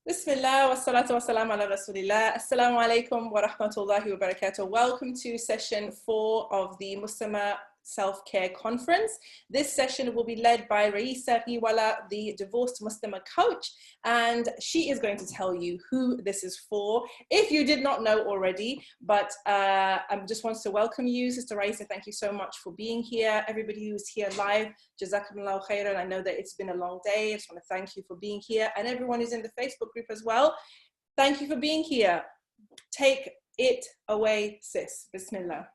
Bismillah wa salatu wa salam ala rasulillah. Assalamu alaikum wa rahmatullahi wa barakatuh. Welcome to session 4 of the Muslimah Self-Care Conference. This session will be led by Rayesa, Gheewala, the divorced Muslimah coach, and she is going to tell you who this is for, if you did not know already. But I just want to welcome you, Sister Rayesa. Thank you so much for being here. Everybody who's here live, Jazakumullahu khairan. I know that it's been a long day. I just want to thank you for being here, and everyone who's in the Facebook group as well. Thank you for being here. Take it away, sis. Bismillah.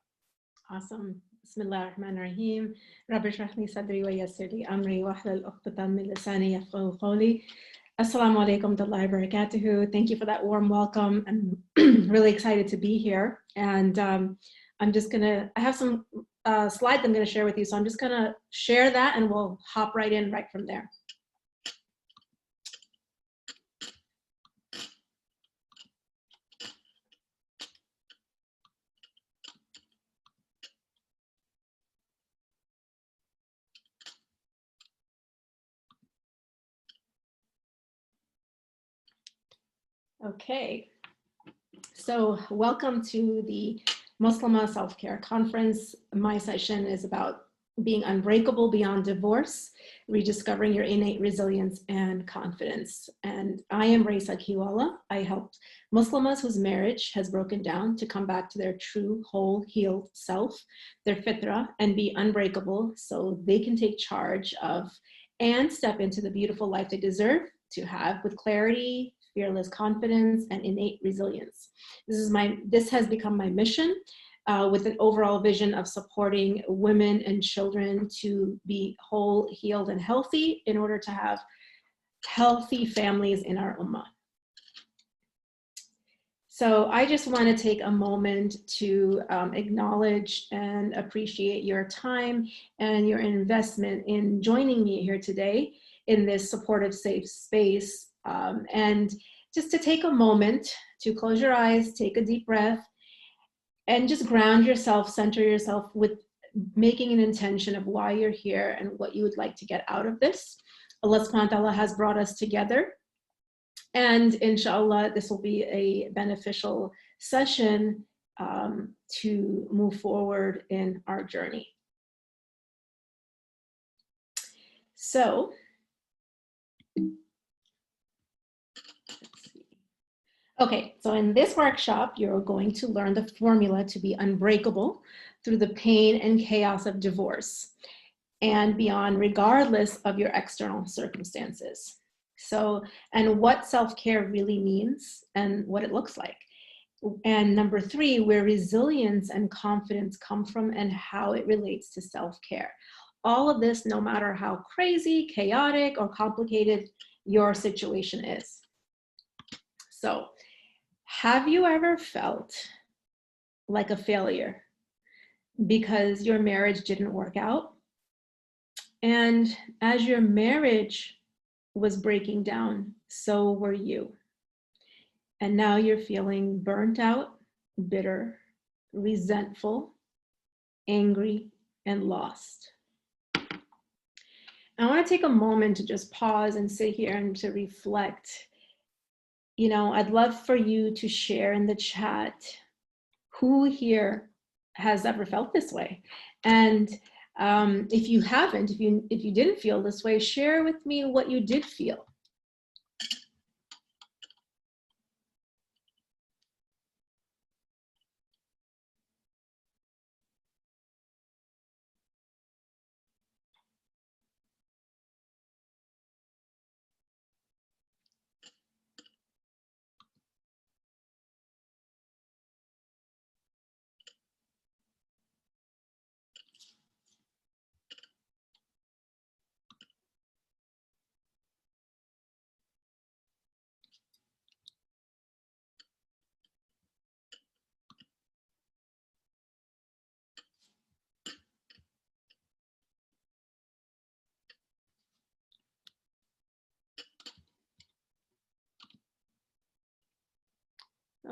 Awesome. Bismillah ar-Rahman ar-Rahim. Rabbi shrah li sadri wa yassir li amri wa hlul uqdatan min lisani yafqahu qawli. Assalamu alaikum wa rahmatullahi wa barakatuhu. Thank you for that warm welcome. I'm really excited to be here. And I'm just gonna, I have some slides I'm gonna share with you. So I'm just gonna share that and we'll hop right in right from there. Okay, so welcome to the Muslimah Self-Care Conference. My session is about being unbreakable beyond divorce, rediscovering your innate resilience and confidence. And I am Rayesa Gheewala. I help Muslimas whose marriage has broken down to come back to their true, whole, healed self, their fitra, and be unbreakable so they can take charge of and step into the beautiful life they deserve to have with clarity, fearless confidence, and innate resilience. This has become my mission with an overall vision of supporting women and children to be whole, healed, and healthy in order to have healthy families in our ummah. So I just want to take a moment to acknowledge and appreciate your time and your investment in joining me here today in this supportive, safe space. And just to take a moment to close your eyes, take a deep breath, and just ground yourself, center yourself with making an intention of why you're here and what you would like to get out of this. Allah subhanahu wa ta'ala has brought us together, and inshallah, this will be a beneficial session to move forward in our journey. So, okay, so in this workshop, you're going to learn the formula to be unbreakable through the pain and chaos of divorce and beyond, regardless of your external circumstances. So, and what self-care really means and what it looks like. And number 3, where resilience and confidence come from and how it relates to self-care. All of this, no matter how crazy, chaotic, or complicated your situation is. So, have you ever felt like a failure because your marriage didn't work out? And as your marriage was breaking down, so were you. And now you're feeling burnt out, bitter, resentful, angry, and lost. I want to take a moment to just pause and sit here and to reflect. You know, I'd love for you to share in the chat who here has ever felt this way. And if you haven't, if you didn't feel this way, share with me what you did feel.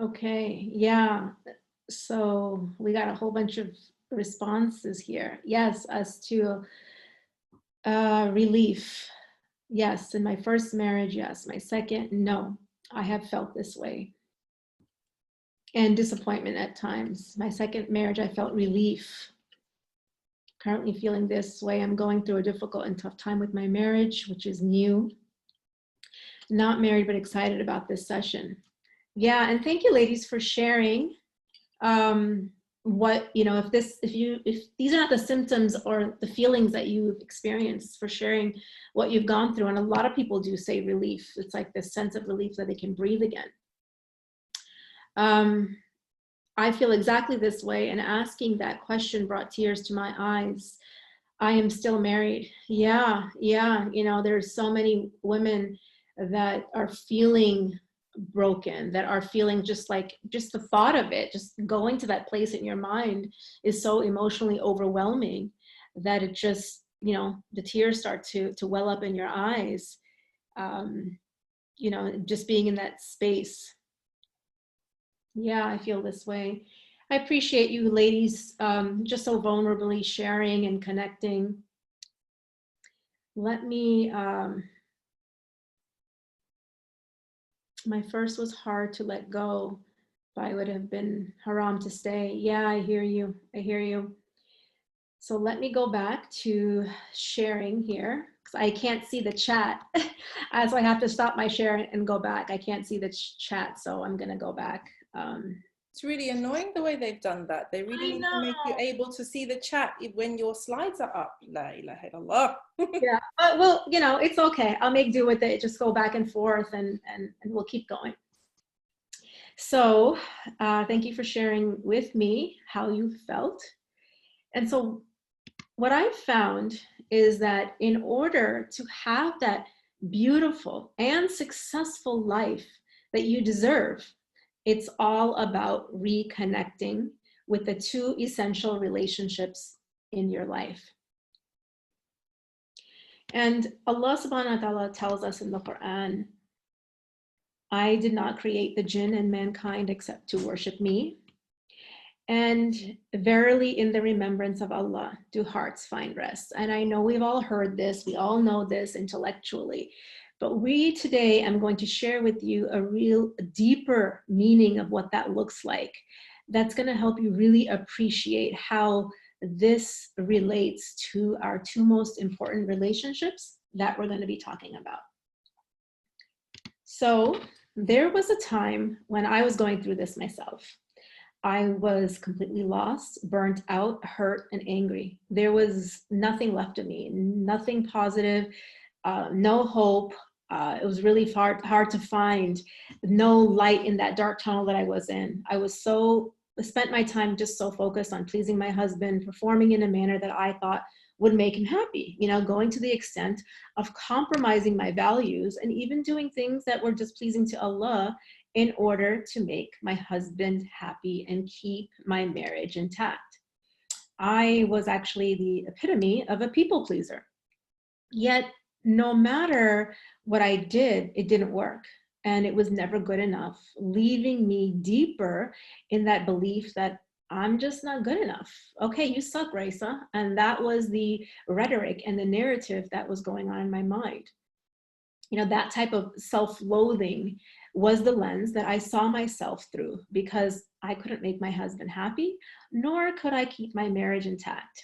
Okay, yeah. So we got a whole bunch of responses here. Yes, as to relief. Yes, in my first marriage, yes. My second, no. I have felt this way. And disappointment at times. My second marriage, I felt relief. Currently feeling this way. I'm going through a difficult and tough time with my marriage, which is new. Not married, but excited about this session. Yeah, and thank you, ladies, for sharing. What, you know, if these are not the symptoms or the feelings that you've experienced, for sharing what you've gone through. And a lot of people do say relief. It's like this sense of relief that they can breathe again. I feel exactly this way, and asking that question brought tears to my eyes. I am still married. Yeah, you know, there's so many women that are feeling broken, that are feeling just the thought of it, just going to that place in your mind is so emotionally overwhelming that it just, you know, the tears start to well up in your eyes, you know, just being in that space. Yeah, I feel this way. I appreciate you ladies just so vulnerably sharing and connecting. Let me, my first was hard to let go, but I would have been haram to stay. Yeah, I hear you. I hear you. So let me go back to sharing here, because I can't see the chat. So I have to stop my share and go back. I can't see the chat, so I'm gonna go back. It's really annoying the way they've done that. They really need to make you able to see the chat when your slides are up. La ilaha illallah. Yeah, well, you know, it's okay. I'll make do with it. Just go back and forth, and we'll keep going. So thank you for sharing with me how you felt. And so what I found is that in order to have that beautiful and successful life that you deserve, it's all about reconnecting with the two essential relationships in your life. And Allah subhanahu wa ta'ala tells us in the Quran, I did not create the jinn and mankind except to worship me. And verily in the remembrance of Allah do hearts find rest. And I know we've all heard this, we all know this intellectually, but today I'm going to share with you a real deeper meaning of what that looks like. That's going to help you really appreciate how this relates to our two most important relationships that we're going to be talking about. So there was a time when I was going through this myself. I was completely lost, burnt out, hurt, and angry. There was nothing left of me, nothing positive, no hope. It was really hard to find, no light in that dark tunnel that I was in. I spent my time just so focused on pleasing my husband, performing in a manner that I thought would make him happy, you know, going to the extent of compromising my values and even doing things that were displeasing to Allah in order to make my husband happy and keep my marriage intact. I was actually the epitome of a people pleaser. Yet, no matter what I did, it didn't work. And it was never good enough, leaving me deeper in that belief that I'm just not good enough. Okay, you suck, Rayesa. And that was the rhetoric and the narrative that was going on in my mind. You know, that type of self-loathing was the lens that I saw myself through, because I couldn't make my husband happy, nor could I keep my marriage intact.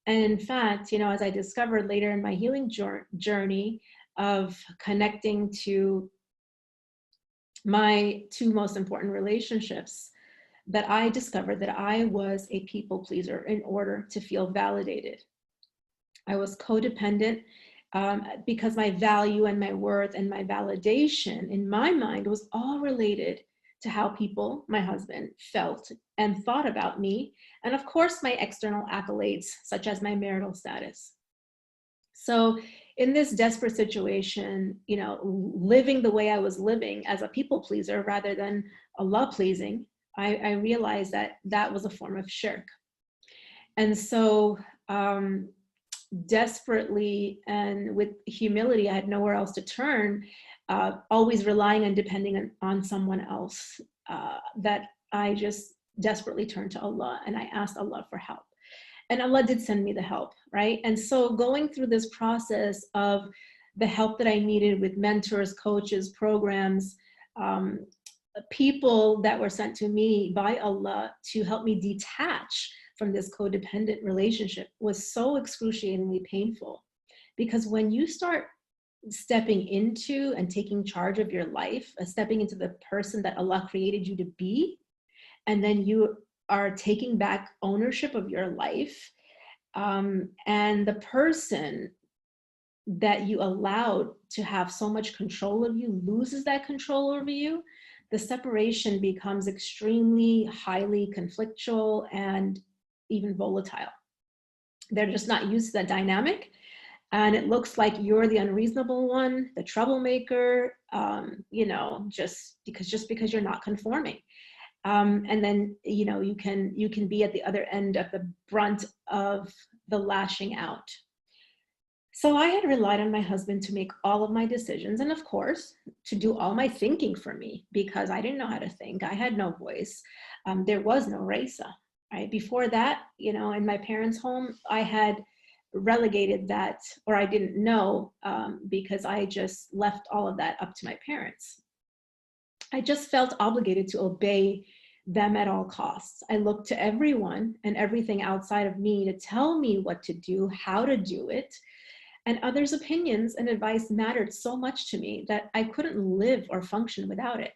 And in fact, you know, as I discovered later in my healing journey of connecting to my two most important relationships, that I discovered that I was a people pleaser in order to feel validated. I was codependent because my value and my worth and my validation in my mind was all related to how people, my husband, felt and thought about me. And of course, my external accolades, such as my marital status. So in this desperate situation, you know, living the way I was living as a people pleaser rather than Allah pleasing, I realized that that was a form of shirk. And so desperately and with humility, I had nowhere else to turn, always relying and depending on someone else, that I just desperately turned to Allah and I asked Allah for help. And Allah did send me the help, right? And so going through this process of the help that I needed with mentors, coaches, programs, people that were sent to me by Allah to help me detach from this codependent relationship was so excruciatingly painful. Because when you start stepping into and taking charge of your life, stepping into the person that Allah created you to be, and then you are taking back ownership of your life, and the person that you allowed to have so much control of you loses that control over you, the separation becomes extremely highly conflictual and even volatile. They're just not used to that dynamic. And it looks like you're the unreasonable one, the troublemaker, just because you're not conforming. And then, you can be at the other end of the brunt of the lashing out. So I had relied on my husband to make all of my decisions, and of course, to do all my thinking for me, because I didn't know how to think. I had no voice. There was no Rayesa, right? Before that, in my parents' home, I had relegated that, or I didn't know, because I just left all of that up to my parents. I just felt obligated to obey them at all costs. I looked to everyone and everything outside of me to tell me what to do, how to do it. And others' opinions and advice mattered so much to me that I couldn't live or function without it.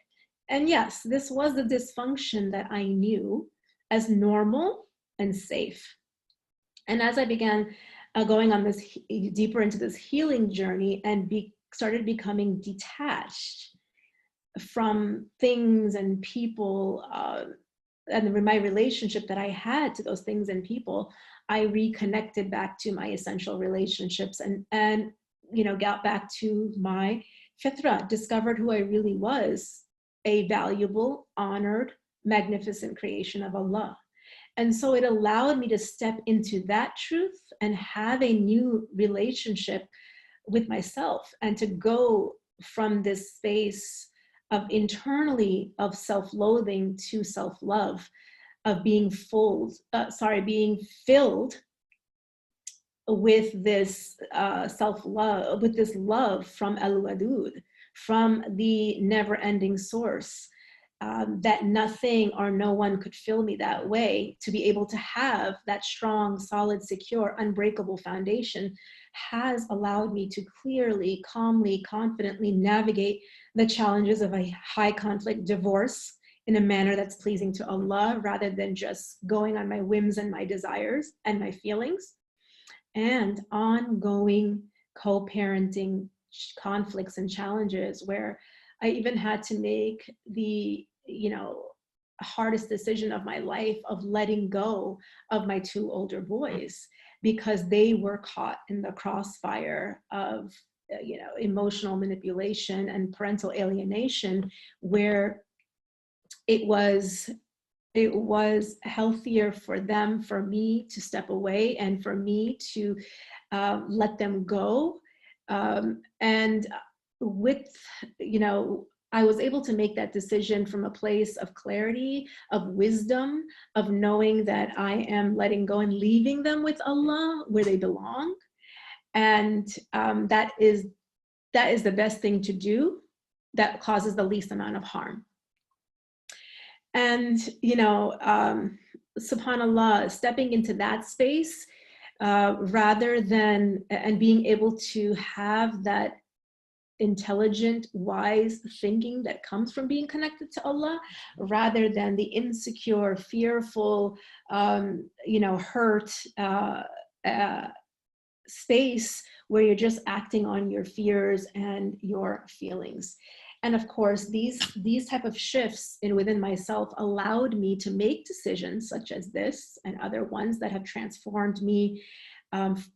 And yes, this was the dysfunction that I knew as normal and safe. And as I began going on this deeper into this healing journey and started becoming detached from things and people, and my relationship that I had to those things and people, I reconnected back to my essential relationships and got back to my fitra, discovered who I really was, a valuable, honored, magnificent creation of Allah. And so it allowed me to step into that truth and have a new relationship with myself, and to go from this space of internally of self-loathing to self-love, of being filled with this self-love, with this love from Al-Wadud, from the never-ending source, that nothing or no one could fill me that way. To be able to have that strong, solid, secure, unbreakable foundation has allowed me to clearly, calmly, confidently navigate the challenges of a high conflict divorce in a manner that's pleasing to Allah, rather than just going on my whims and my desires and my feelings, and ongoing co-parenting conflicts and challenges where I even had to make the hardest decision of my life of letting go of my two older boys, because they were caught in the crossfire of emotional manipulation and parental alienation, where it was healthier for them, for me to step away and for me to let them go. And with, I was able to make that decision from a place of clarity, of wisdom, of knowing that I am letting go and leaving them with Allah where they belong. And that is the best thing to do, that causes the least amount of harm. And, subhanAllah, stepping into that space, rather than, and being able to have that intelligent, wise thinking that comes from being connected to Allah, rather than the insecure, fearful, hurt space where you're just acting on your fears and your feelings. And of course, these type of shifts within myself allowed me to make decisions such as this and other ones that have transformed me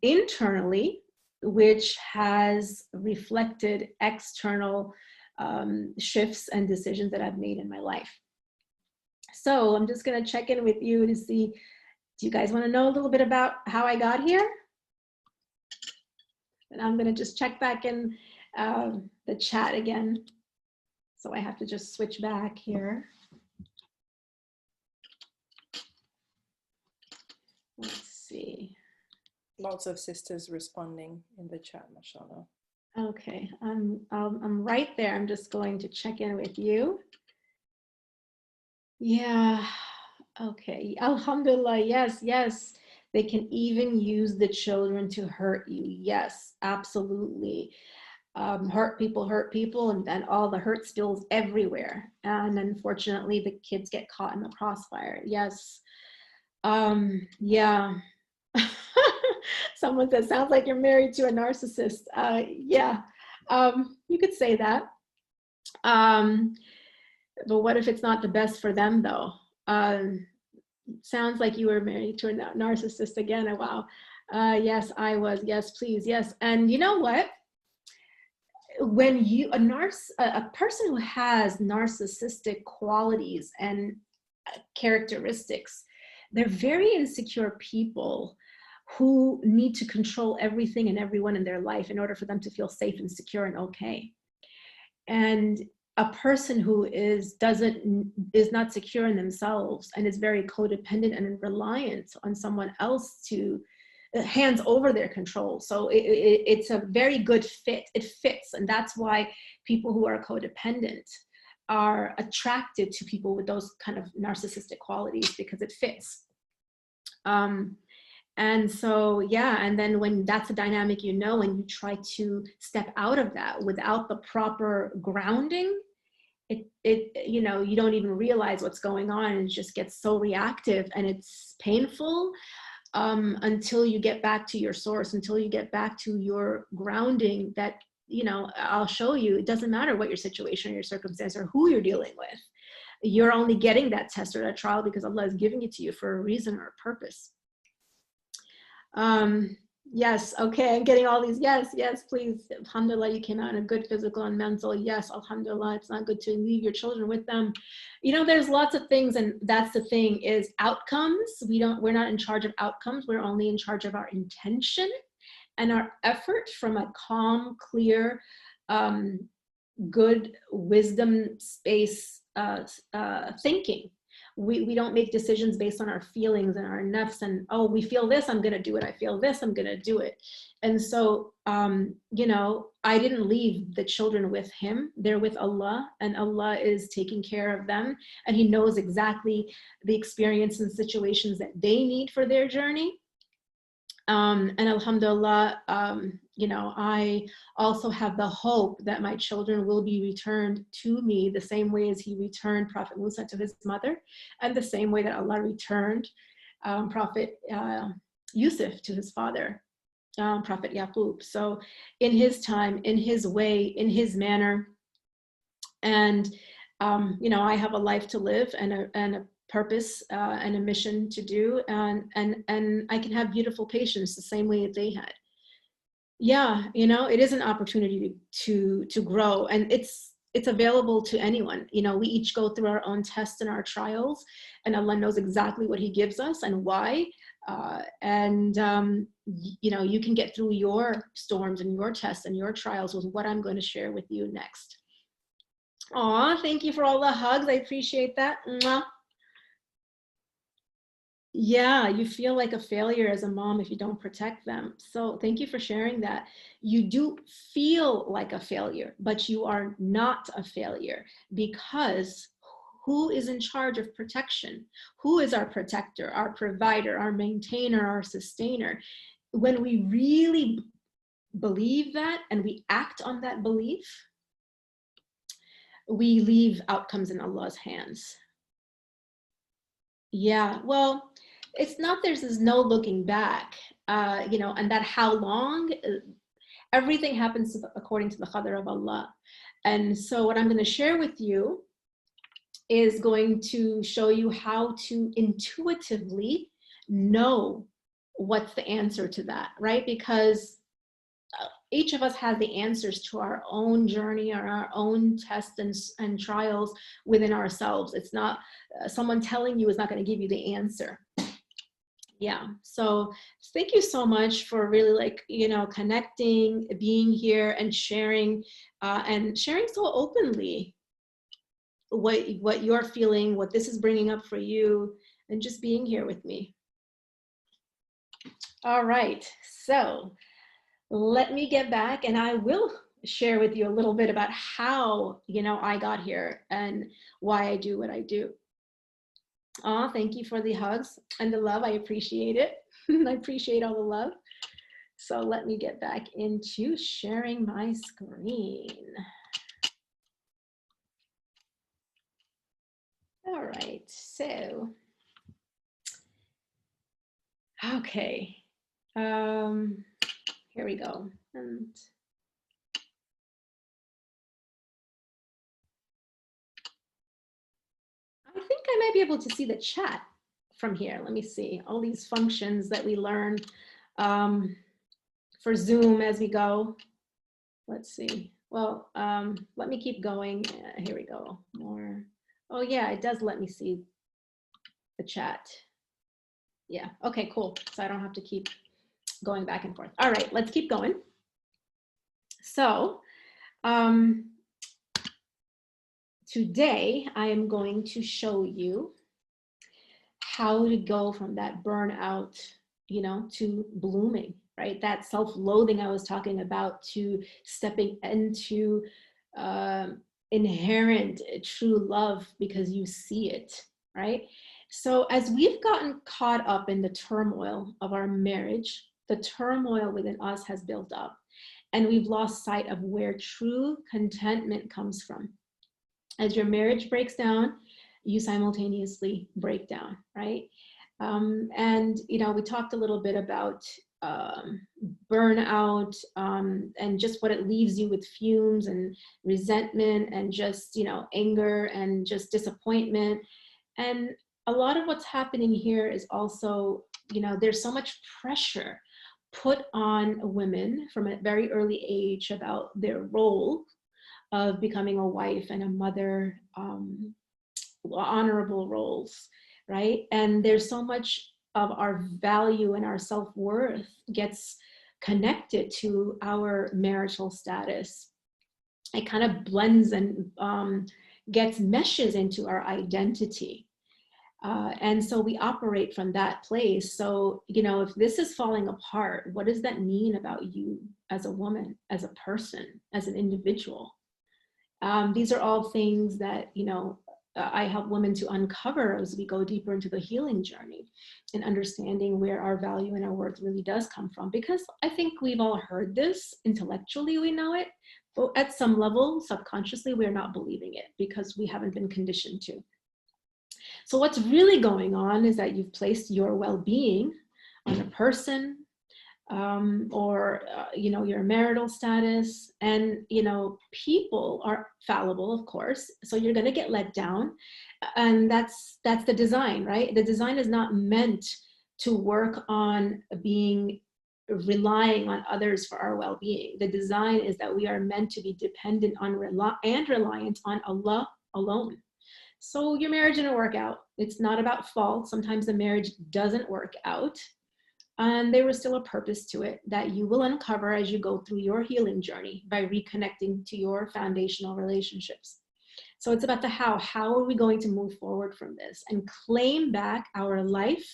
internally, which has reflected external shifts and decisions that I've made in my life. So I'm just going to check in with you to see, do you guys want to know a little bit about how I got here? And I'm going to just check back in the chat again. So I have to just switch back here. Let's see. Lots of sisters responding in the chat, mashallah. Okay, I'm right there. I'm just going to check in with you. Yeah, okay. Alhamdulillah, yes, yes. They can even use the children to hurt you. Yes, absolutely. Hurt people, and then all the hurt spills everywhere. And unfortunately, the kids get caught in the crossfire. Yes. Yeah. Someone says, sounds like you're married to a narcissist. Yeah, you could say that. But what if it's not the best for them, though? Sounds like you were married to a narcissist again. Wow. Yes, I was. Yes, please. Yes. And you know what? When you, a person who has narcissistic qualities and characteristics, they're very insecure people who need to control everything and everyone in their life in order for them to feel safe and secure and okay. And a person who is not secure in themselves and is very codependent and reliant on someone else to hands over their control. So it's a very good fit. It fits. And that's why people who are codependent are attracted to people with those kind of narcissistic qualities, because it fits. And so, yeah, and then when that's a dynamic, you know, and you try to step out of that without the proper grounding, you know, you don't even realize what's going on, and it just gets so reactive, and it's painful until you get back to your source, until you get back to your grounding that, you know, I'll show you, it doesn't matter what your situation or your circumstance or who you're dealing with. You're only getting that test or that trial because Allah is giving it to you for a reason or a purpose. Yes, okay, I'm getting all these. Yes, yes, please. Alhamdulillah, you came out in a good physical and mental. Yes, alhamdulillah, it's not good to leave your children with them. You know, there's lots of things, and that's the thing is outcomes. We're not in charge of outcomes. We're only in charge of our intention and our effort from a calm, clear, good wisdom space thinking. We don't make decisions based on our feelings and our nafs and, oh, we feel this, I'm going to do it. I feel this, I'm going to do it. And so, you know, I didn't leave the children with him. They're with Allah, and Allah is taking care of them. And he knows exactly the experience and situations that they need for their journey. And alhamdulillah, you know, I also have the hope that my children will be returned to me the same way as he returned Prophet Musa to his mother, and the same way that Allah returned Prophet Yusuf to his father, Prophet Yaqub. So in his time, in his way, in his manner. And, you know, I have a life to live and a purpose and a mission to do, and I can have beautiful patients the same way that they had. Yeah, you know, it is an opportunity to grow, and it's available to anyone. You know, we each go through our own tests and our trials, and Allah knows exactly what he gives us and why. You know, you can get through your storms and your tests and your trials with what I'm going to share with you next. Aw, thank you for all the hugs. I appreciate that. Mwah. Yeah, you feel like a failure as a mom if you don't protect them. So thank you for sharing that. You do feel like a failure, but you are not a failure, because who is in charge of protection? Who is our protector, our provider, our maintainer, our sustainer? When we really believe that and we act on that belief, we leave outcomes in Allah's hands. Yeah, well, it's not, there's no looking back, you know, and that how long, everything happens according to the qadr of Allah. And so what I'm going to share with you is going to show you how to intuitively know what's the answer to that, right? Because each of us has the answers to our own journey or our own tests and trials within ourselves. It's not someone telling you is not going to give you the answer. Yeah, so thank you so much for really, like, you know, connecting, being here and sharing so openly what you're feeling, what this is bringing up for you, and just being here with me. All right, so let me get back, and I will share with you a little bit about how, you know, I got here and why I do what I do. Oh, thank you for the hugs and the love. I appreciate it. I appreciate all the love. So let me get back into sharing my screen. All right, so, okay, here we go. And I think I might be able to see the chat from here. Let me see all these functions that we learn for Zoom as we go. Let's see. Well, let me keep going. Here we go. More. Oh yeah, it does let me see the chat. Yeah, okay, cool. So I don't have to keep going back and forth. All right, let's keep going. So today I am going to show you how to go from that burnout, you know, to blooming, right? That self-loathing I was talking about, to stepping into inherent true love because you see it, right? So as we've gotten caught up in the turmoil of our marriage, the turmoil within us has built up, and we've lost sight of where true contentment comes from. As your marriage breaks down, you simultaneously break down, right? And, you know, we talked a little bit about burnout and just what it leaves you with, fumes and resentment and just, you know, anger and just disappointment. And a lot of what's happening here is also, you know, there's so much pressure put on women from a very early age about their role of becoming a wife and a mother, honorable roles, right? And there's so much of our value and our self-worth gets connected to our marital status. It kind of blends and meshes into our identity. And so we operate from that place. So, you know, if this is falling apart, what does that mean about you as a woman, as a person, as an individual? These are all things that, you know, I help women to uncover as we go deeper into the healing journey and understanding where our value and our worth really does come from. Because I think we've all heard this intellectually, we know it, but at some level, subconsciously, we're not believing it because we haven't been conditioned to. So what's really going on is that you've placed your well-being on a person, or you know, your marital status, and you know, people are fallible, of course, so you're going to get let down, and that's the design, right? The design is not meant to work on relying on others for our well-being. The design is that we are meant to be dependent on and reliant on Allah alone. So your marriage didn't work out. It's not about fault. Sometimes the marriage doesn't work out. And there was still a purpose to it that you will uncover as you go through your healing journey by reconnecting to your foundational relationships. So it's about the how. How are we going to move forward from this and claim back our life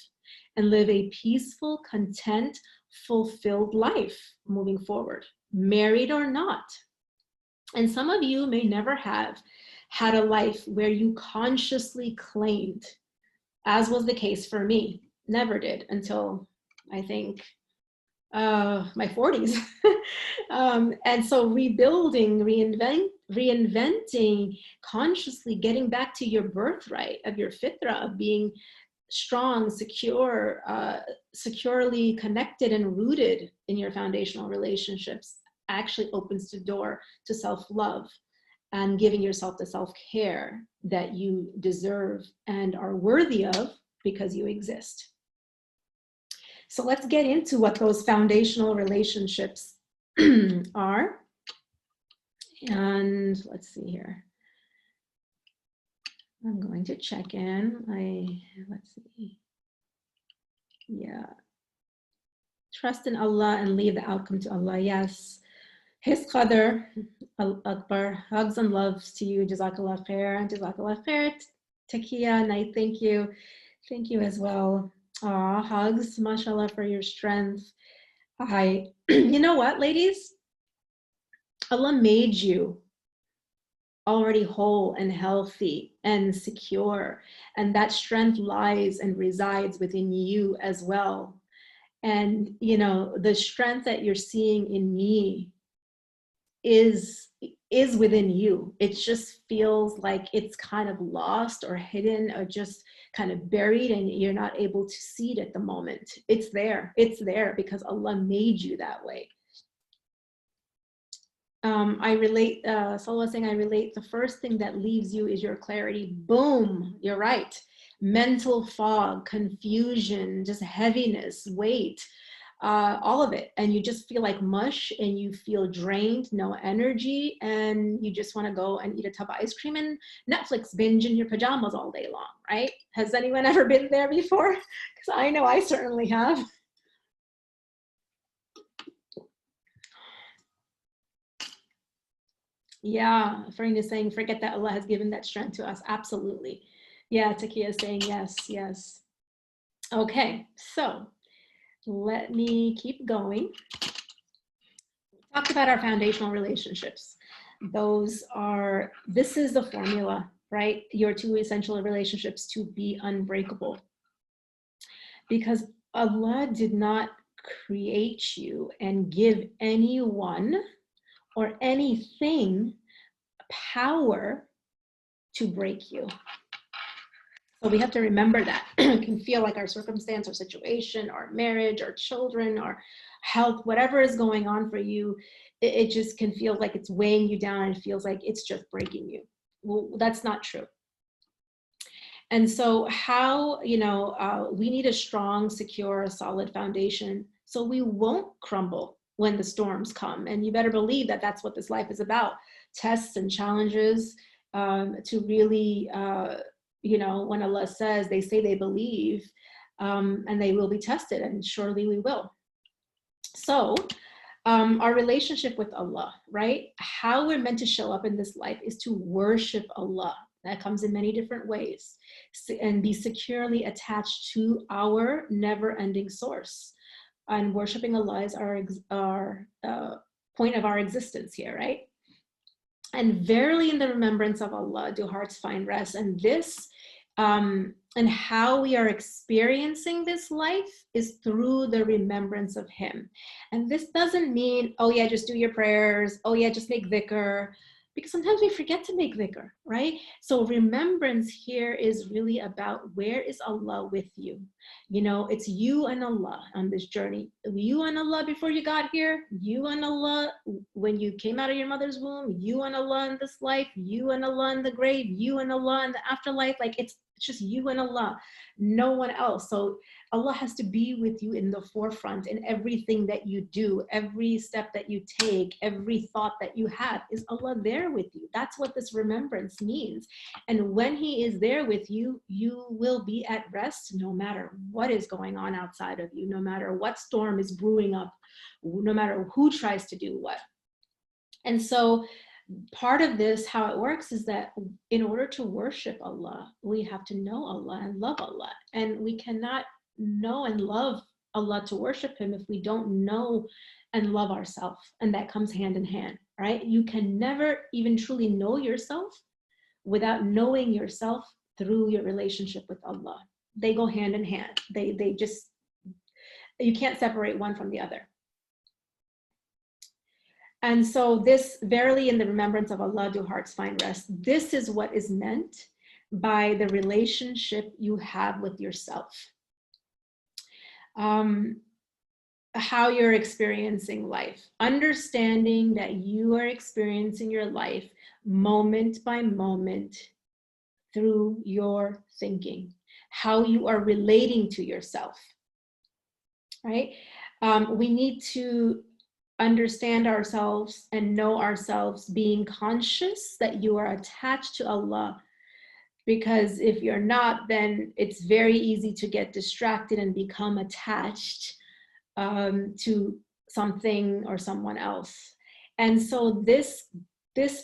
and live a peaceful, content, fulfilled life moving forward, married or not? And some of you may never have had a life where you consciously claimed, as was the case for me. Never did until I think my 40s. And so rebuilding, reinventing, consciously getting back to your birthright of your fitra, of being strong, secure, securely connected and rooted in your foundational relationships actually opens the door to self-love and giving yourself the self-care that you deserve and are worthy of because you exist. So let's get into what those foundational relationships are. And let's see here. I'm going to check in. Let's see. Yeah. Trust in Allah and leave the outcome to Allah. Yes. His qadr, Akbar. Hugs and loves to you. Jazakallah khair. Jazakallah khair. Takia, Night, thank you. Thank you as well. Aw, hugs, mashallah, for your strength. You know what, ladies? Allah made you already whole and healthy and secure, and that strength lies and resides within you as well. And you know, the strength that you're seeing in me is within you. It just feels like it's kind of lost or hidden or just kind of buried, and you're not able to see it at the moment. It's there because Allah made you that way. I relate, Salwa saying, I relate, the first thing that leaves you is your clarity. Boom, you're right. Mental fog, confusion, just heaviness, weight, all of it. And you just feel like mush, and you feel drained, no energy, and you just want to go and eat a tub of ice cream and Netflix binge in your pajamas all day long, right? Has anyone ever been there before? Because I know I certainly have. Yeah, Farina is saying, forget that Allah has given that strength to us. Absolutely. Yeah, Takia is saying yes, yes. Okay, so let me keep going. We talked about our foundational relationships. This is the formula, right? Your two essential relationships to be unbreakable. Because Allah did not create you and give anyone or anything power to break you. So we have to remember that. It can feel like our circumstance or situation, our marriage, our children, our health, whatever is going on for you, it just can feel like it's weighing you down, and it feels like it's just breaking you. Well, that's not true. And so how, we need a strong, secure, solid foundation so we won't crumble when the storms come. And you better believe that that's what this life is about. Tests and challenges, to really, when Allah says, they say they believe, and they will be tested, and surely we will. So our relationship with Allah, right? How we're meant to show up in this life is to worship Allah. That comes in many different ways, and be securely attached to our never-ending source. And worshiping Allah is our point of our existence here, right? And verily in the remembrance of Allah do hearts find rest. And this, and how we are experiencing this life is through the remembrance of Him. And this doesn't mean, oh yeah, just do your prayers. Oh yeah, just make dhikr. Because sometimes we forget to make dhikr, right? So remembrance here is really about, where is Allah with you? It's you and Allah on this journey. You and Allah before you got here, you and Allah when you came out of your mother's womb, you and Allah in this life, you and Allah in the grave, you and Allah in the afterlife. Like it's just you and Allah, no one else. So Allah has to be with you in the forefront in everything that you do, every step that you take, every thought that you have. Is Allah there with you? That's what this remembrance means. And when He is there with you, you will be at rest no matter what is going on outside of you, no matter what storm is brewing up, no matter who tries to do what. And so part of this, how it works, is that in order to worship Allah, we have to know Allah and love Allah. And we cannot know and love Allah to worship Him if we don't know and love ourselves. And that comes hand in hand, right? You can never even truly know yourself without knowing yourself through your relationship with Allah. They go hand in hand. They just, you can't separate one from the other. And so this, verily in the remembrance of Allah do hearts find rest. This is what is meant by the relationship you have with yourself. How you're experiencing life. Understanding that you are experiencing your life moment by moment through your thinking. How you are relating to yourself, right? We need to understand ourselves and know ourselves, being conscious that you are attached to Allah. Because if you're not, then it's very easy to get distracted and become attached to something or someone else. And so these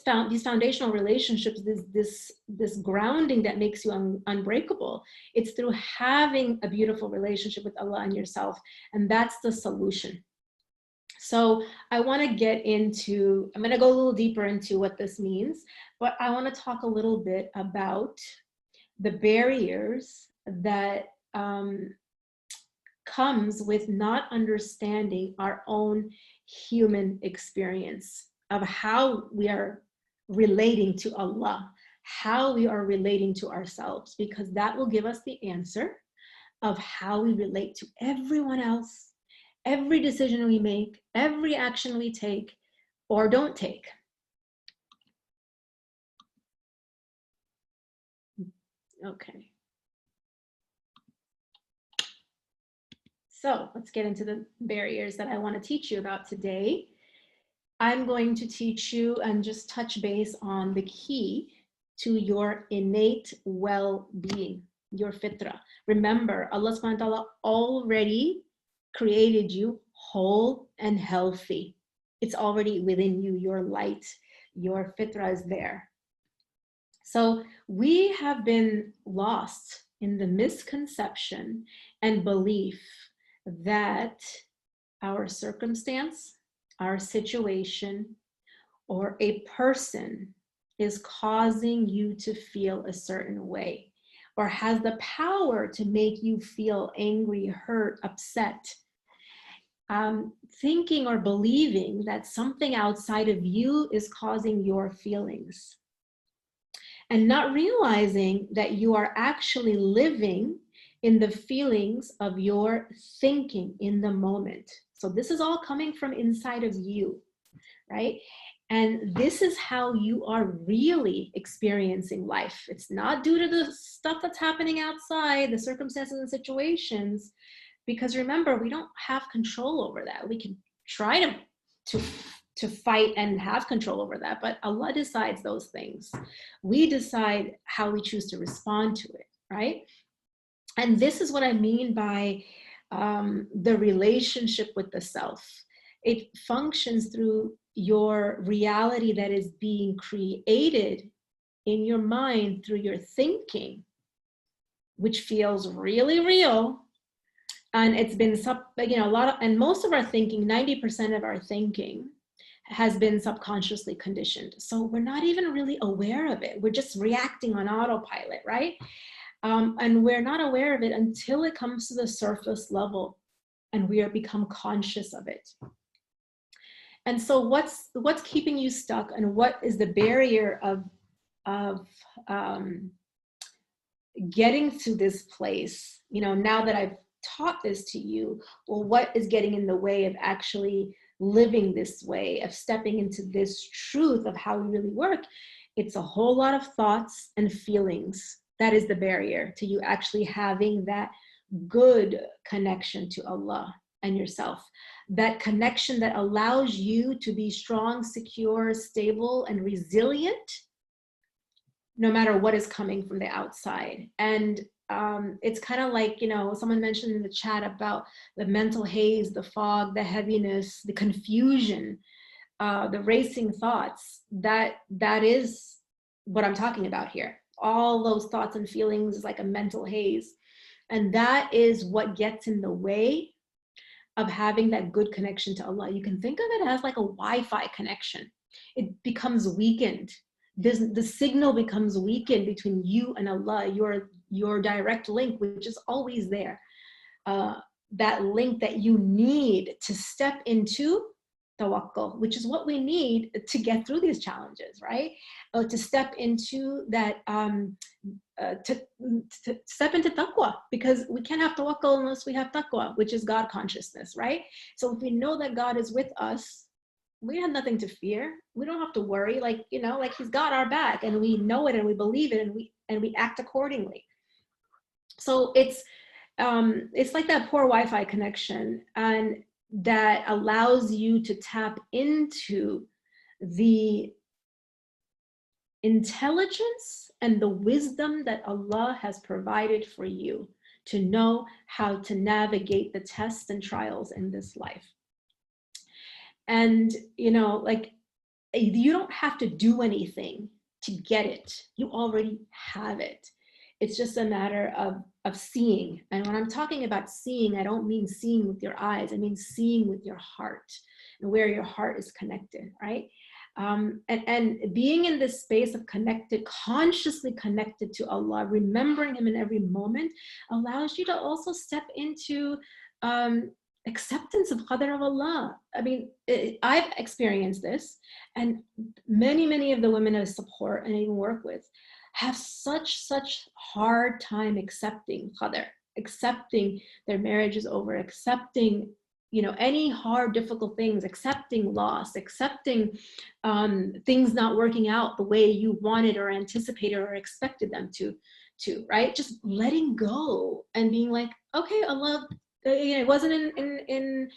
foundational relationships, this grounding that makes you unbreakable, it's through having a beautiful relationship with Allah and yourself. And that's the solution. So I want to get into, I'm going to go a little deeper into what this means, but I want to talk a little bit about the barriers that comes with not understanding our own human experience of how we are relating to Allah, how we are relating to ourselves, because that will give us the answer of how we relate to everyone else, every decision we make, every action we take or don't take. Okay. So let's get into the barriers that I want to teach you about today. I'm going to teach you and just touch base on the key to your innate well-being, your fitra. Remember, Allah subhanahu wa ta'ala already created you whole and healthy. It's already within you, your light, your fitra is there. So we have been lost in the misconception and belief that our circumstance, our situation, or a person is causing you to feel a certain way, or has the power to make you feel angry, hurt, upset. Thinking or believing that something outside of you is causing your feelings, and not realizing that you are actually living in the feelings of your thinking in the moment. So this is all coming from inside of you, right? And this is how you are really experiencing life. It's not due to the stuff that's happening outside, the circumstances and situations, because remember, we don't have control over that. We can try to fight and have control over that, but Allah decides those things. We decide how we choose to respond to it, right? And this is what I mean by the relationship with the self. It functions through your reality that is being created in your mind through your thinking, which feels really real. And it's been, a lot of, and most of our thinking, 90% of our thinking has been subconsciously conditioned. So we're not even really aware of it. We're just reacting on autopilot, right? And we're not aware of it until it comes to the surface level and we are become conscious of it. And so what's keeping you stuck, and what is the barrier of getting to this place? Now that I've taught this to you, well, what is getting in the way of actually living this way, of stepping into this truth of how we really work? It's a whole lot of thoughts and feelings. That is the barrier to you actually having that good connection to Allah and yourself. That connection that allows you to be strong, secure, stable, and resilient, no matter what is coming from the outside. And it's kind of like, someone mentioned in the chat about the mental haze, the fog, the heaviness, the confusion, the racing thoughts. That is what I'm talking about here. All those thoughts and feelings is like a mental haze. And that is what gets in the way of having that good connection to Allah. You can think of it as like a Wi-Fi connection. It becomes weakened. The signal becomes weakened between you and Allah, your direct link, which is always there. That link that you need to step into tawakkul, which is what we need to get through these challenges, right? To step into that, to step into taqwa, because we can't have tawakkul unless we have taqwa, which is God consciousness, right? So if we know that God is with us, we have nothing to fear. We don't have to worry, like He's got our back, and we know it, and we believe it, and we act accordingly. So it's like that poor Wi-Fi connection, and that allows you to tap into the intelligence and the wisdom that Allah has provided for you to know how to navigate the tests and trials in this life. And, you don't have to do anything to get it. You already have it. It's just a matter of seeing. And when I'm talking about seeing, I don't mean seeing with your eyes. I mean seeing with your heart. and where your heart is connected, right? And being in this space of connected, consciously connected to Allah, remembering Him in every moment, allows you to also step into acceptance of qadr of Allah. I mean, I've experienced this, and many of the women I support and even work with have such hard time accepting qadr, accepting their marriage is over, accepting, you know, any hard, difficult things, accepting loss, accepting things not working out the way you wanted or anticipated or expected them to, right? Just letting go and being like, okay, Allah, it wasn't in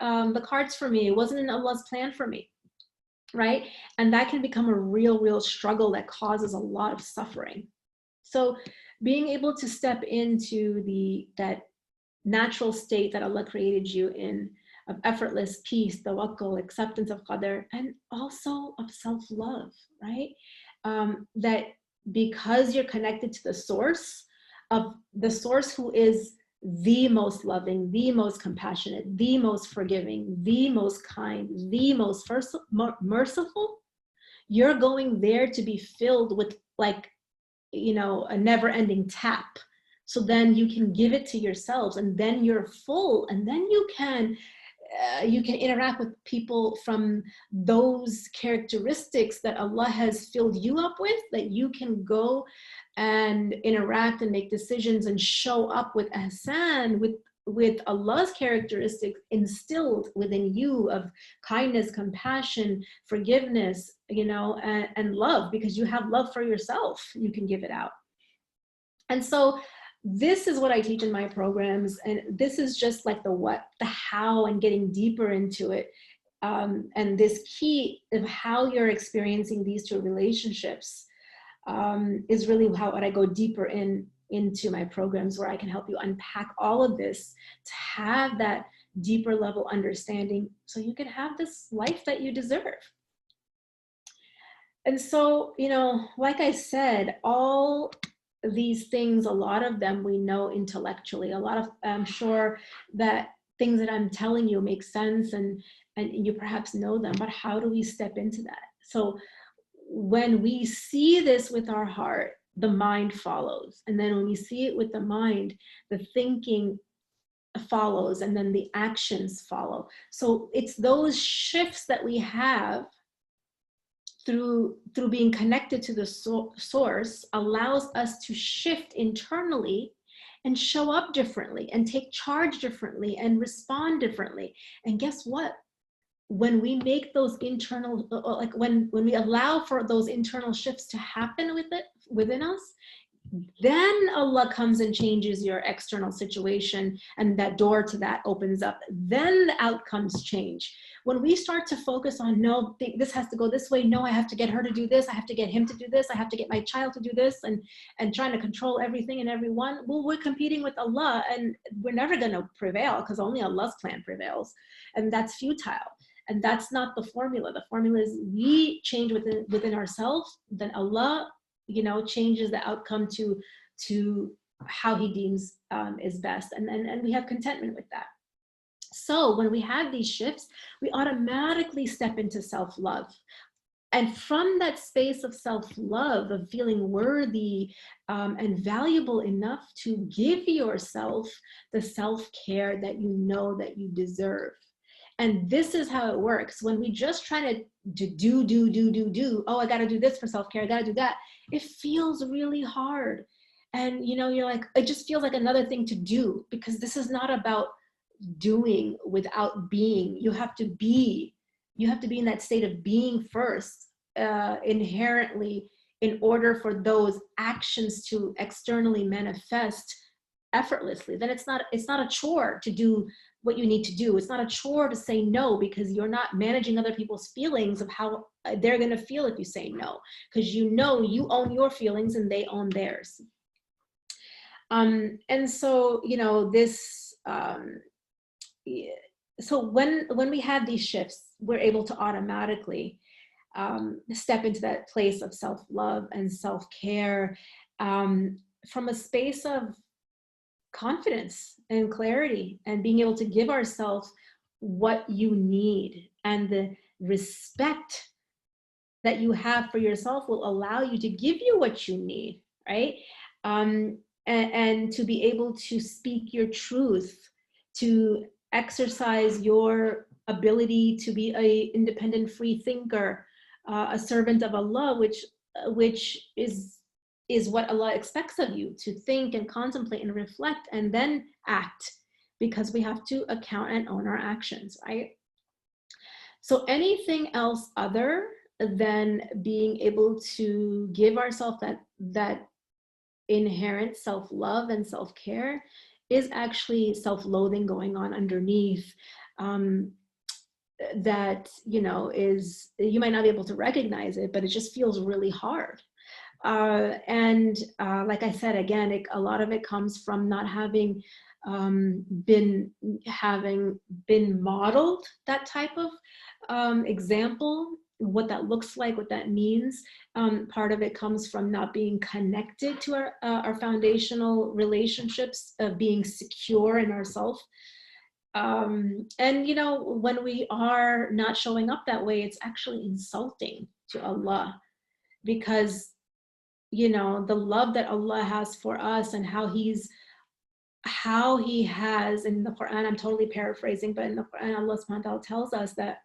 the cards for me. It wasn't in Allah's plan for me, right? And that can become a real struggle that causes a lot of suffering. So being able to step into that natural state that Allah created you in, of effortless peace, tawakkul, acceptance of qadr, and also of self-love, right? That because you're connected to the source who is the most loving, the most compassionate, the most forgiving, the most kind, the most merciful, you're going there to be filled with, like, you know, a never-ending tap. So then you can give it to yourselves, and then you're full, and then you can interact with people from those characteristics that Allah has filled you up with, that you can go and interact and make decisions and show up with ihsan, with Allah's characteristics instilled within you of kindness, compassion, forgiveness, you know, and love, because you have love for yourself, you can give it out. And so this is what I teach in my programs, and this is just like the what, the how, and getting deeper into it. And this key of how you're experiencing these two relationships is really how I go deeper into my programs, where I can help you unpack all of this to have that deeper level understanding, so you can have this life that you deserve. And so, you know, like I said, all these things, a lot of them we know intellectually. A lot of, I'm sure that things that I'm telling you make sense, and you perhaps know them, but how do we step into that? So when we see this with our heart, the mind follows. And then when we see it with the mind, the thinking follows, and then the actions follow. So it's those shifts that we have through being connected to the source allows us to shift internally and show up differently and take charge differently and respond differently. And guess what? When we make those internal, like when we allow for those internal shifts to happen within us, then Allah comes and changes your external situation, and that door to that opens up. Then the outcomes change. When we start to focus on, no, this has to go this way, no, I have to get her to do this, I have to get him to do this, I have to get my child to do this, and trying to control everything and everyone, well, we're competing with Allah, and we're never going to prevail, because only Allah's plan prevails, and that's futile. And that's not the formula. The formula is we change within ourselves, then Allah, you know, changes the outcome to how He deems is best, and we have contentment with that. So when we have these shifts, we automatically step into self-love. And from that space of self-love, of feeling worthy and valuable enough to give yourself the self-care that you know that you deserve. And this is how it works. When we just try to do, oh, I got to do this for self-care, I got to do that, it feels really hard. And, you know, you're like, it just feels like another thing to do, because this is not about doing without being. You have to be in that state of being first, inherently, in order for those actions to externally manifest effortlessly. Then it's not a chore to do what you need to do. It's not a chore to say no, because you're not managing other people's feelings of how they're going to feel if you say no, because you know you own your feelings and they own theirs. And so, you know, this, so when we have these shifts, we're able to automatically step into that place of self-love and self-care from a space of confidence and clarity, and being able to give ourselves what you need. and the respect that you have for yourself will allow you to give you what you need, right? And to be able to speak your truth, to exercise your ability to be an independent free thinker, a servant of Allah, which is what Allah expects of you, to think and contemplate and reflect and then act, because we have to account and own our actions, right? So anything else other than being able to give ourselves that inherent self-love and self-care is actually self-loathing going on underneath, that, you know, is, you might not be able to recognize it, but it just feels really hard. Like I said, again, a lot of it comes from not having been modeled that type of example, what that looks like, what that means. Part of it comes from not being connected to our foundational relationships, of being secure in ourselves. And, you know, when we are not showing up that way, it's actually insulting to Allah, because, you know, the love that Allah has for us and how He has in the Quran, I'm totally paraphrasing, but in the Quran, Allah subhanahu wa ta'ala tells us that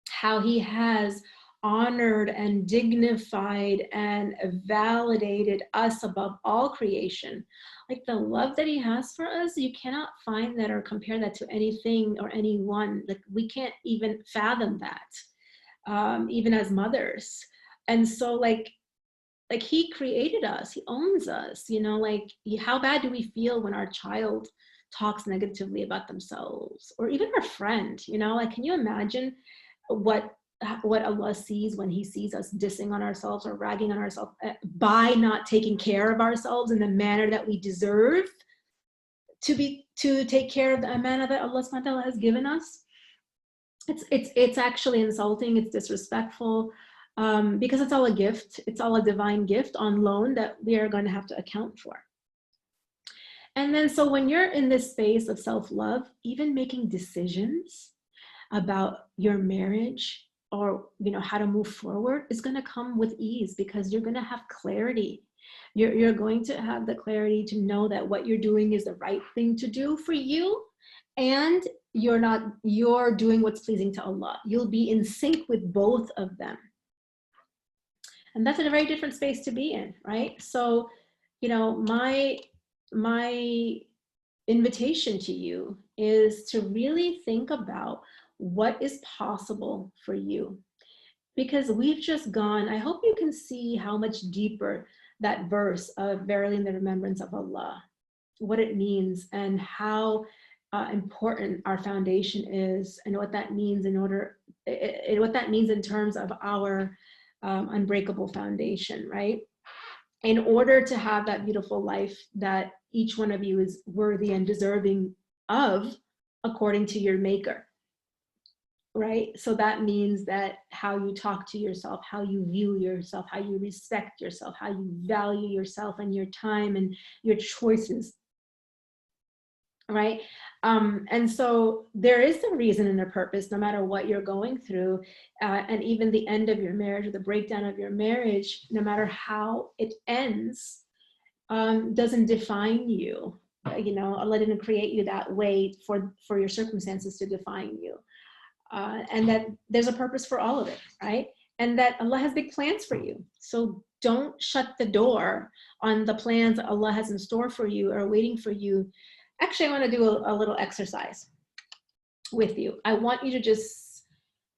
how He has honored and dignified and validated us above all creation. Like the love that He has for us, you cannot find that or compare that to anything or anyone. Like we can't even fathom that, even as mothers. And so like He created us, He owns us, you know, like how bad do we feel when our child talks negatively about themselves, or even our friend, you know, like, can you imagine what Allah sees when He sees us dissing on ourselves or ragging on ourselves by not taking care of ourselves in the manner that we deserve to take care of the amana that Allah subhanahu wa ta'ala has given us? It's actually insulting, it's disrespectful, because it's all a gift, it's all a divine gift on loan that we are going to have to account for. And then so when you're in this space of self-love, even making decisions about your marriage, or, you know, how to move forward, is going to come with ease, because you're going to have clarity. You're going to have the clarity to know that what you're doing is the right thing to do for you, and you're doing what's pleasing to Allah. You'll be in sync with both of them. And that's a very different space to be in, right? So, you know, my invitation to you is to really think about what is possible for you. Because we've just gone, I hope you can see how much deeper that verse of verily in the remembrance of Allah, what it means, and how important our foundation is, and what that means what that means in terms of our unbreakable foundation, right? In order to have that beautiful life that each one of you is worthy and deserving of, according to your maker, right? So that means that how you talk to yourself, how you view yourself, how you respect yourself, how you value yourself and your time and your choices, right? And so there is a reason and a purpose, no matter what you're going through, and even the end of your marriage or the breakdown of your marriage, no matter how it ends, doesn't define you. You know, Allah didn't create you that way for your circumstances to define you. And that there's a purpose for all of it, right? And that Allah has big plans for you. So don't shut the door on the plans that Allah has in store for you or waiting for you. Actually, I want to do a little exercise with you. I want you to just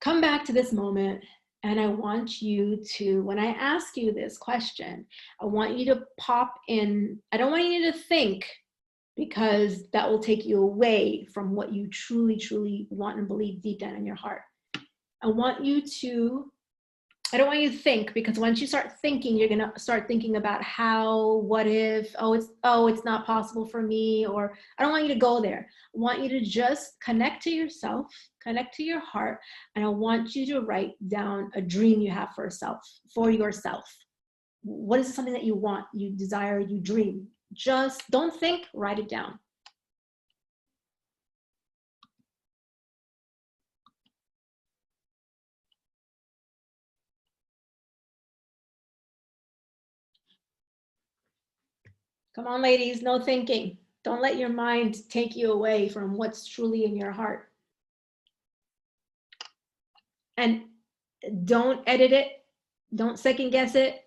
come back to this moment, and I want you to, when I ask you this question, I want you to pop in. I don't want you to think, because that will take you away from what you truly, truly want and believe deep down in your heart. I don't want you to think, because once you start thinking, you're gonna start thinking about how, what if, it's not possible for me, or I don't want you to go there. I want you to just connect to yourself, connect to your heart, and I want you to write down a dream you have for yourself. What is something that you want, you desire, you dream? Just don't think, write it down. Come on, ladies, no thinking. Don't let your mind take you away from what's truly in your heart. And don't edit it. Don't second guess it.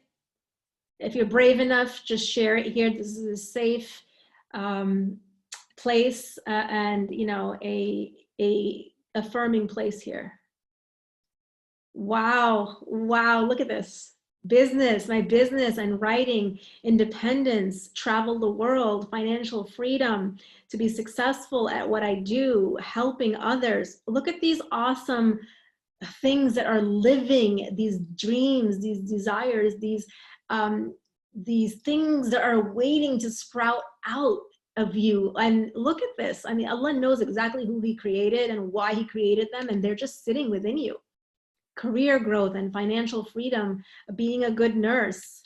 If you're brave enough, just share it here. This is a safe place and, you know, a affirming place here. Wow, wow, look at this. Business, my business and writing, independence, travel the world, financial freedom, to be successful at what I do, helping others. Look at these awesome things that are living, these dreams, these desires, these things that are waiting to sprout out of you. And look at this. I mean, Allah knows exactly who He created and why He created them, and they're just sitting within you. Career growth and financial freedom, being a good nurse.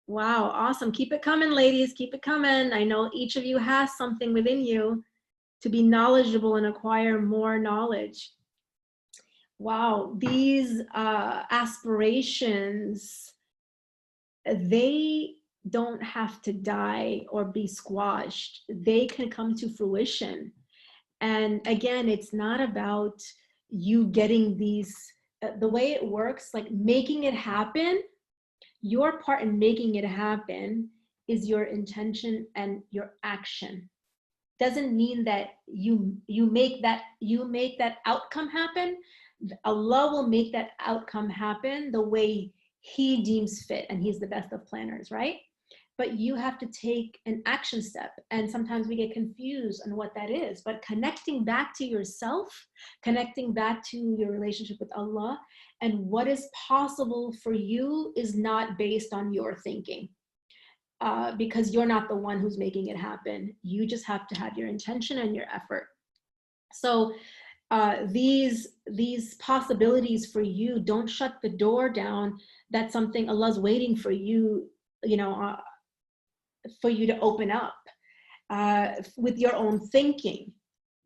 Wow, awesome. Keep it coming, ladies. Keep it coming. I know each of you has something within you to be knowledgeable and acquire more knowledge. Wow, these aspirations, they don't have to die or be squashed. They can come to fruition. And again, it's not about you getting these, the way it works, like making it happen, your part in making it happen is your intention and your action. Doesn't mean that you make that outcome happen. Allah will make that outcome happen the way He deems fit, and He's the best of planners, right? But you have to take an action step, and sometimes we get confused on what that is. But connecting back to yourself, connecting back to your relationship with Allah, and what is possible for you is not based on your thinking. Because you're not the one who's making it happen. You just have to have your intention and your effort. So these possibilities for you, don't shut the door down. That's something Allah's waiting for you, you know, for you to open up with your own thinking.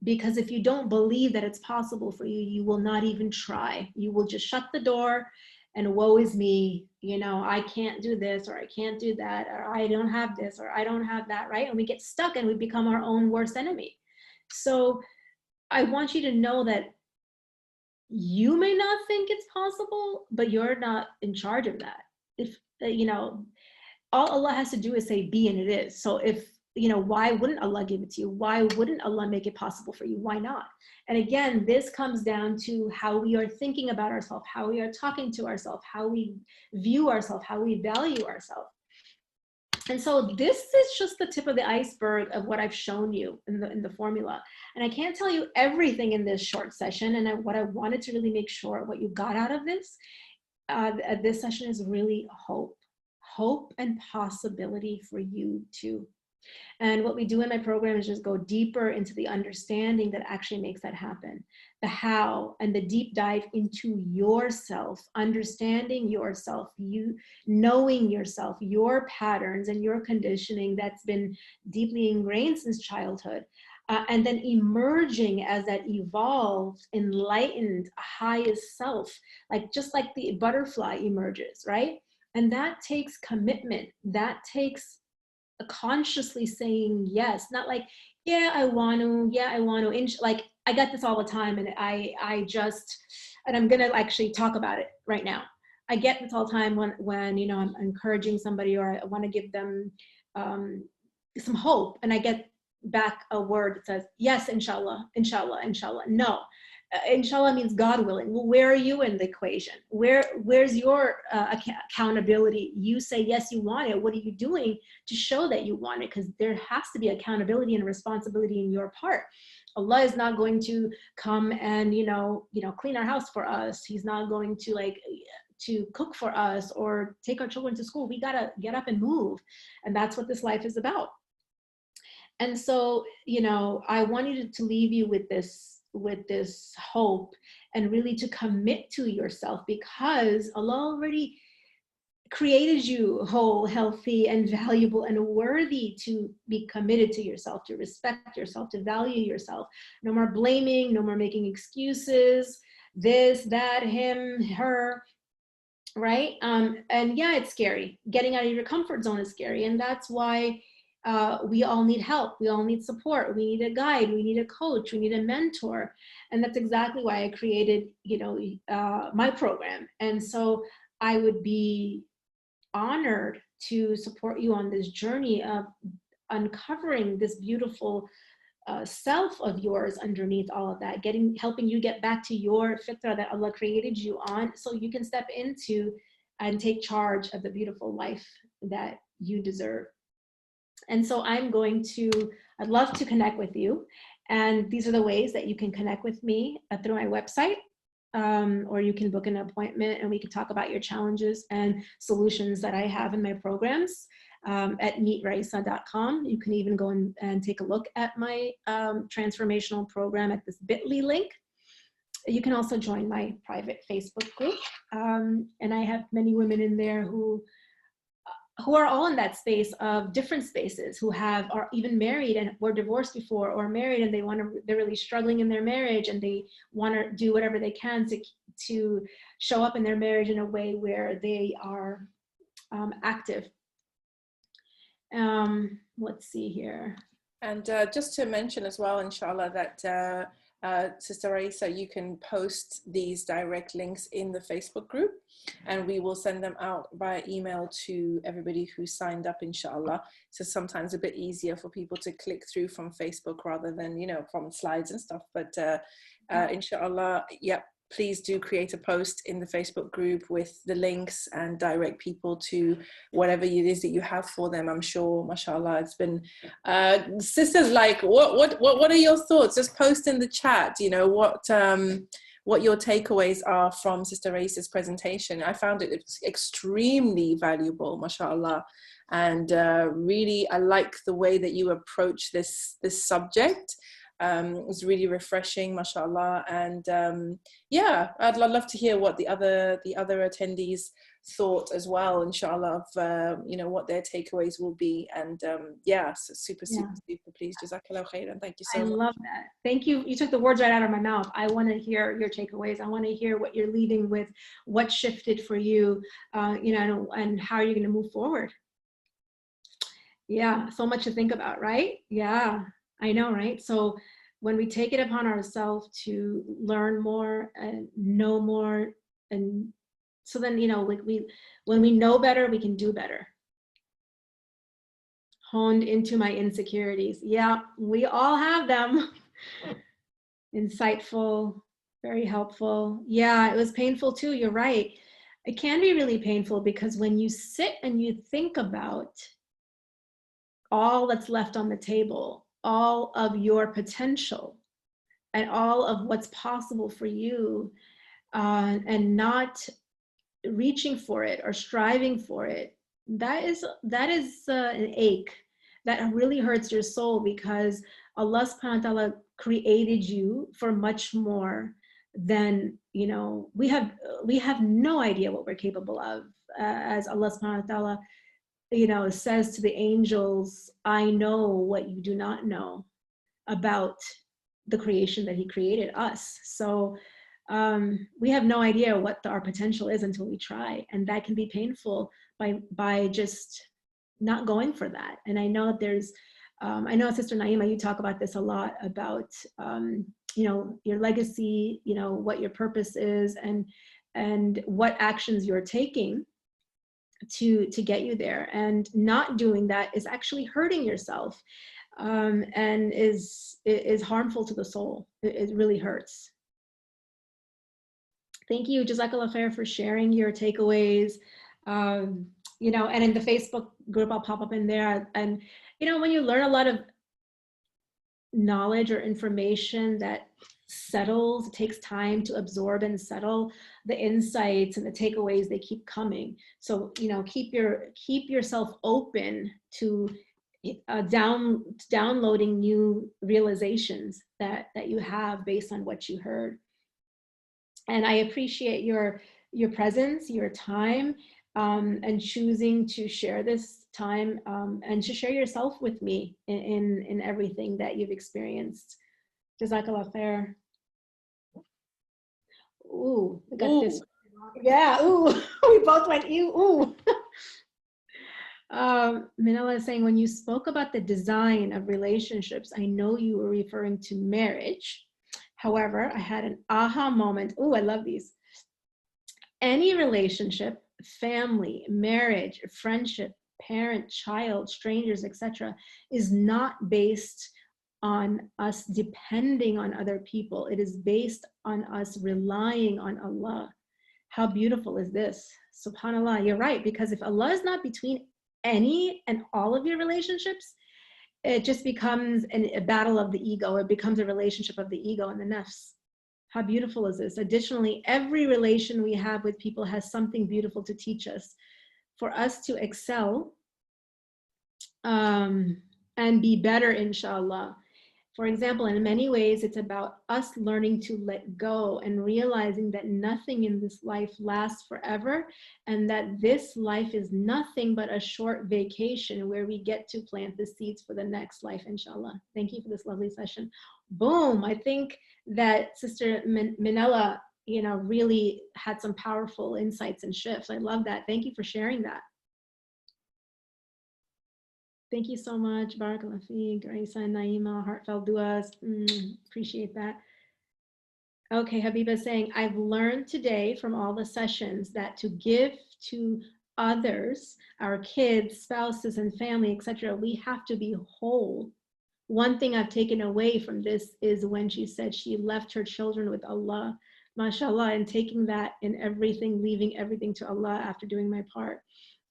Because if you don't believe that it's possible for you, you will not even try. You will just shut the door and woe is me, you know, I can't do this, or I can't do that, or I don't have this, or I don't have that, right? And we get stuck and we become our own worst enemy. So I want you to know that you may not think it's possible, but you're not in charge of that. If, you know, all Allah has to do is say be, and it is. So if, you know, why wouldn't Allah give it to you? Why wouldn't Allah make it possible for you? Why not? And again, this comes down to how we are thinking about ourselves, how we are talking to ourselves, how we view ourselves, how we value ourselves. And so this is just the tip of the iceberg of what I've shown you in the formula. And I can't tell you everything in this short session. And what I wanted to really make sure what you got out of this session is really hope and possibility for you too. And what we do in my program is just go deeper into the understanding that actually makes that happen. The how and the deep dive into yourself, understanding yourself, you knowing yourself, your patterns and your conditioning that's been deeply ingrained since childhood. And then emerging as that evolved, enlightened, highest self, like just like the butterfly emerges, right? And that takes commitment. That takes consciously saying yes, not like, yeah, I want to, like I get this all the time, and and I'm gonna actually talk about it right now. I get this all the time when you know, I'm encouraging somebody or I want to give them some hope, and I get back a word that says, yes, inshallah, inshallah, inshallah. No. Inshallah means God willing. Well, where are you in the equation? Where's your accountability? You say, yes, you want it. What are you doing to show that you want it? Because there has to be accountability and responsibility in your part. Allah is not going to come and, you know, clean our house for us. He's not going to cook for us or take our children to school. We got to get up and move. And that's what this life is about. And so, you know, I wanted to leave you with this hope and really to commit to yourself, because Allah already created you whole, healthy, and valuable and worthy to be committed to yourself, to respect yourself, to value yourself. No more blaming, no more making excuses, this, that, him, her, right? And yeah, it's scary. Getting out of your comfort zone is scary. And that's why we all need help. We all need support. We need a guide. We need a coach. We need a mentor. And that's exactly why I created, my program. And so I would be honored to support you on this journey of uncovering this beautiful self of yours underneath all of that, helping you get back to your fitra that Allah created you on, so you can step into and take charge of the beautiful life that you deserve. And so I'd love to connect with you. And these are the ways that you can connect with me through my website, or you can book an appointment and we can talk about your challenges and solutions that I have in my programs. At meetrayesa.com. You can even go and take a look at my transformational program at this bit.ly link. You can also join my private Facebook group. And I have many women in there who are all in that space of different spaces, who are even married and were divorced before, or married and they're really struggling in their marriage, and they want to do whatever they can to show up in their marriage in a way where they are active. Let's see here. And just to mention as well, inshallah, that Sister Rayesa, you can post these direct links in the Facebook group, and we will send them out via email to everybody who signed up, inshallah. So sometimes a bit easier for people to click through from Facebook rather than, from slides and stuff. But inshallah, yep. Please do create a post in the Facebook group with the links and direct people to whatever it is that you have for them. I'm sure, mashallah, it's been sisters, like what are your thoughts? Just post in the chat, what your takeaways are from Sister Race's presentation. I found it extremely valuable, mashallah, and really I like the way that you approach this subject. It was really refreshing, mashallah, and yeah, I'd love to hear what the other attendees thought as well, inshallah, of what their takeaways will be. And yeah, so super please, jazakallah khairan, thank you so much. I love that. Thank you. You took the words right out of my mouth. I want to hear your takeaways. I want to hear what you're leading with, what shifted for you, and how are you going to move forward. Yeah, so much to think about, right? Yeah, I know, right? So when we take it upon ourselves to learn more and know more, and so then, when we know better, we can do better. Honed into my insecurities. Yeah, we all have them. Insightful, very helpful. Yeah, it was painful too. You're right. It can be really painful because when you sit and you think about all that's left on the table, all of your potential and all of what's possible for you, and not reaching for it or striving for it, that is an ache that really hurts your soul, because Allah subhanahu wa ta'ala created you for much more than, we have no idea what we're capable of. As Allah subhanahu wa ta'ala says to the angels, I know what you do not know about the creation that he created, us. So we have no idea what our potential is until we try, and that can be painful by just not going for that. And I know there's I know, Sister Naima, you talk about this a lot, about your legacy, what your purpose is, and what actions you're taking to get you there. And not doing that is actually hurting yourself, and is harmful to the soul. It really hurts. Thank you, Jazakallah Khair, for sharing your takeaways. And in the Facebook group, I'll pop up in there. And when you learn a lot of knowledge or information that settles, it takes time to absorb and settle. The insights and the takeaways, they keep coming. So keep yourself open to downloading new realizations that you have based on what you heard. And I appreciate your presence, your time, and choosing to share this time, and to share yourself with me in everything that you've experienced. Jazakallah khair. Ooh, I got this. Yeah, ooh, we both went, ooh. Manila is saying, when you spoke about the design of relationships, I know you were referring to marriage. However, I had an aha moment. Oh, I love these. Any relationship, family, marriage, friendship, parent, child, strangers, etc., is not based on us depending on other people. It is based on us relying on Allah. How beautiful is this? Subhanallah, you're right, because if Allah is not between any and all of your relationships, it just becomes a battle of the ego. It becomes a relationship of the ego and the nafs. How beautiful is this? Additionally, every relation we have with people has something beautiful to teach us. For us to excel and be better, inshallah. For example, in many ways, it's about us learning to let go and realizing that nothing in this life lasts forever, and that this life is nothing but a short vacation where we get to plant the seeds for the next life, inshallah. Thank you for this lovely session. Boom. I think that Sister Manila, really had some powerful insights and shifts. I love that. Thank you for sharing that. Thank you so much. Barakallah feek, Rayesa and Naima, heartfelt duas. Appreciate that. Okay, Habiba saying, I've learned today from all the sessions that to give to others, our kids, spouses, and family, etc., we have to be whole. One thing I've taken away from this is when she said she left her children with Allah, mashallah, and taking that in everything, leaving everything to Allah after doing my part.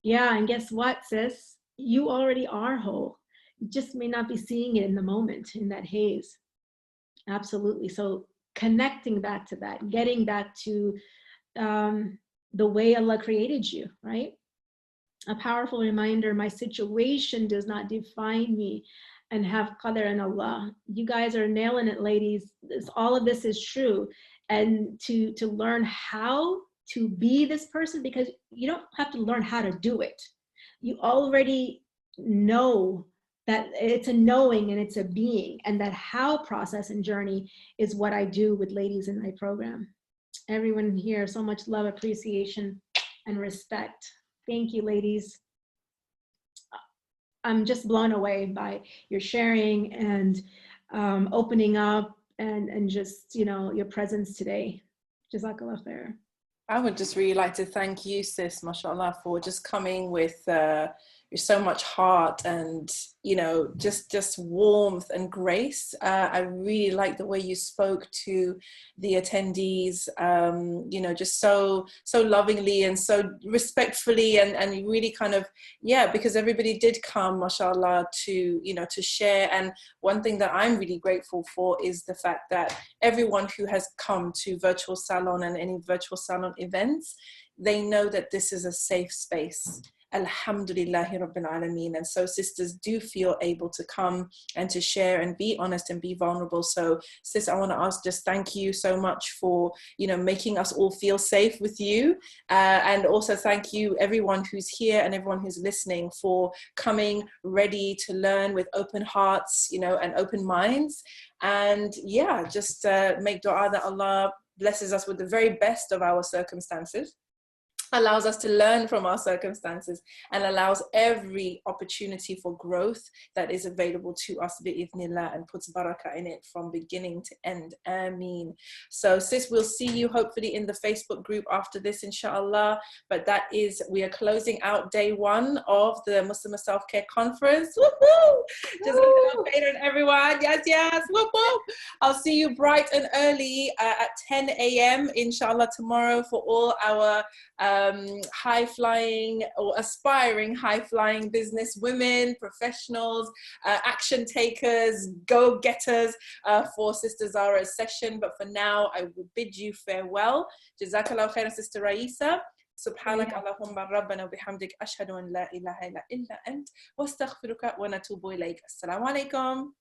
Yeah, and guess what, sis? You already are whole. You just may not be seeing it in the moment, in that haze. Absolutely. So connecting back to that, getting back to the way Allah created you, right? A powerful reminder, my situation does not define me, and have qadr in Allah. You guys are nailing it, ladies. All of this is true. And to learn how to be this person, because you don't have to learn how to do it. You already know that it's a knowing and it's a being, and that how process and journey is what I do with ladies in my program. Everyone here, so much love, appreciation, and respect. Thank you, ladies. I'm just blown away by your sharing and opening up and just, your presence today. Jazakallah khair. I would just really like to thank you, sis, mashallah, for just coming with so much heart and, just warmth and grace. I really like the way you spoke to the attendees, just so lovingly and so respectfully, and you really kind of, because everybody did come, mashallah, to share. And one thing that I'm really grateful for is the fact that everyone who has come to Virtual Salon and any Virtual Salon events, they know that this is a safe space. Alhamdulillahi Rabbil Alameen. And so sisters do feel able to come and to share and be honest and be vulnerable. So sis, I want to ask, just thank you so much for, making us all feel safe with you. And also thank you everyone who's here and everyone who's listening for coming ready to learn with open hearts, and open minds. And just make dua that Allah blesses us with the very best of our circumstances, allows us to learn from our circumstances, and allows every opportunity for growth that is available to us bi'idhnillah, and puts barakah in it from beginning to end. Ameen. So sis, we'll see you hopefully in the Facebook group after this, inshallah. But we are closing out day 1 of the Muslimah Self-Care Conference. Woo-hoo! Jazakallah khairan, everyone. Yes. Woo-hoo! I'll see you bright and early at 10 a.m. inshallah tomorrow for all our high-flying or aspiring high-flying business women, professionals, action takers, go-getters for Sister Zara's session. But for now, I will bid you farewell. Jazakallah khairan, Sister Rayesa. سبحانك اللهم ربنا وبحمدك أشهد أن لا إله إلا أنت واستغفرك ونتوب إليك. السلام عليكم.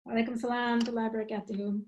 وعليكم السلام ورحمة الله وبركاته.